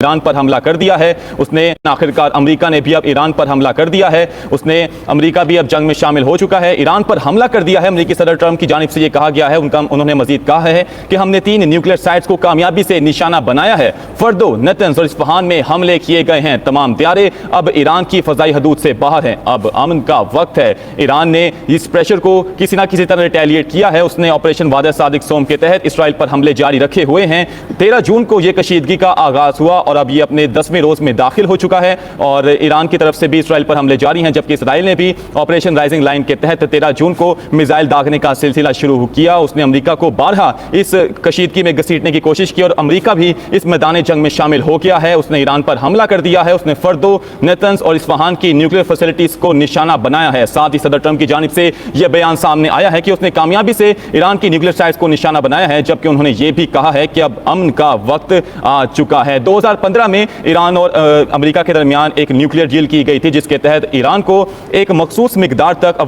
ایران پر حملہ کر دیا ہے. اس نے آخرکار امریکہ نے بھی اب ایران پر حملہ کر دیا ہے. اس نے امریکہ بھی اب جنگ میں شامل ہو چکا ہے. ایران پر حملہ کر دیا ہے. امریکی صدر ٹرمپ کی جانب سے یہ کہا گیا ہے, انہوں نے مزید کہا ہے کہ ہم نے 3 نیوکلیئر سائٹس کو کامیابی سے نشانہ بنایا ہے. فردو، نتنز اور اصفہان میں حملے کیے گئے ہیں. تمام طیارے اب ایران کی فضائی حدود سے باہر ہیں. اب امن کا وقت ہے. ایران نے اس پریشر کو کسی نہ کسی طرح ریٹیلیٹ کیا ہے. اس نے آپریشن وعدہ صادق سوم کے تحت اسرائیل پر حملے جاری رکھے ہوئے ہیں. 13 جون کو یہ کشیدگی کا آغاز ہوا اور اب یہ اپنے 10ویں روز میں داخل ہو چکا ہے اور ایران کی طرف سے بھی اسرائیل پر حملے جاری ہیں, جبکہ اسرائیل نے بھی آپریشن رائزنگ لائن کے تحت 13 جون کو میزائل داغنے کا سلسلہ شروع کیا. اس نے امریکہ کو بارہا اس کشیدگی میں گھسیٹنے کی کوشش کی اور امریکہ بھی اس میدان جنگ میں شامل ہو گیا ہے. اس نے ایران پر حملہ کر دیا ہے. اس نے فردو، نتنز اور اصفہان کی نیوکلیئر فیسلٹیز کو نشانہ بنایا ہے. ساتھ ہی صدر ٹرمپ کی جانب سے یہ بیان سامنے آیا ہے کہ اس نے کامیابی سے ایران کی نیوکلیئر سائٹس کو نشانہ بنایا ہے, جبکہ انہوں نے یہ بھی کہا ہے کہ اب امن کا وقت آ چکا ہے. 2015 میں ایران اور امریکہ کے درمیان ایک نیوکلیئر ڈیل کی گئی تھی, جس کے تحت ایران کو ایک مخصوص مقدار تک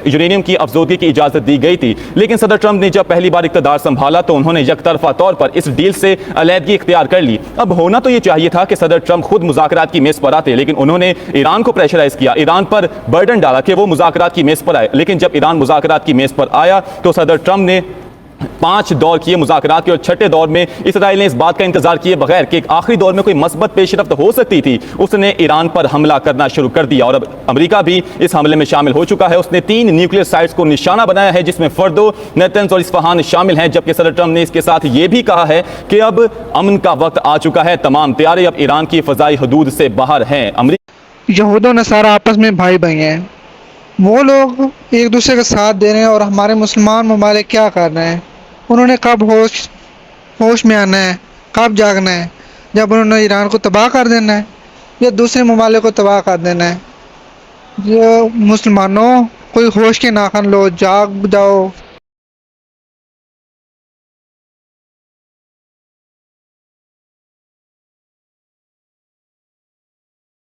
یورینیم کی افزودگی کی اجازت دی گئی تھی. لیکن صدر ٹرمپ نے جب پہلی بار اقتدار سنبھالا تو انہوں نے یک طرفہ طور پر اس ڈیل سے علیحدگی اختیار کر لی. اب ہونا تو یہ چاہیے تھا کہ صدر ٹرمپ خود مذاکرات کی میز پر آتے, لیکن انہوں نے ایران کو پریشرائز کیا, ایران پر برڈن ڈالا کہ وہ مذاکرات کی میز پر آئے. لیکن جب ایران مذاکرات کی میز پر آیا تو صدر ٹرمپ نے 5 دور کیے مذاکرات کے, اور 6ٹھے دور میں اسرائیل نے اس بات کا انتظار کیے بغیر کہ ایک آخری دور میں کوئی مثبت پیش رفت ہو سکتی تھی, اس نے ایران پر حملہ کرنا شروع کر دیا اور اب امریکہ بھی اس حملے میں شامل ہو چکا ہے. اس نے 3 نیوکلیئر سائٹس کو نشانہ بنایا ہے, جس میں فردو، نتنز اور اصفہان شامل ہیں, جبکہ صدر ٹرمپ نے اس کے ساتھ یہ بھی کہا ہے کہ اب امن کا وقت آ چکا ہے. تمام طیارے اب ایران کی فضائی حدود سے باہر ہیں. یہود و نصارہ آپس میں بھائی بھائی ہیں. وہ لوگ ایک دوسرے کا ساتھ دے رہے ہیں اور ہمارے مسلمان ممالک کیا کر رہے ہیں؟ انہوں نے کب ہوش میں آنا ہے, کب جاگنا ہے؟ جب انہوں نے ایران کو تباہ کر دینا ہے یا دوسرے ممالک کو تباہ کر دینا ہے. جو مسلمانوں کوئی ہوش کے ناخن لو, جاگ جاؤ.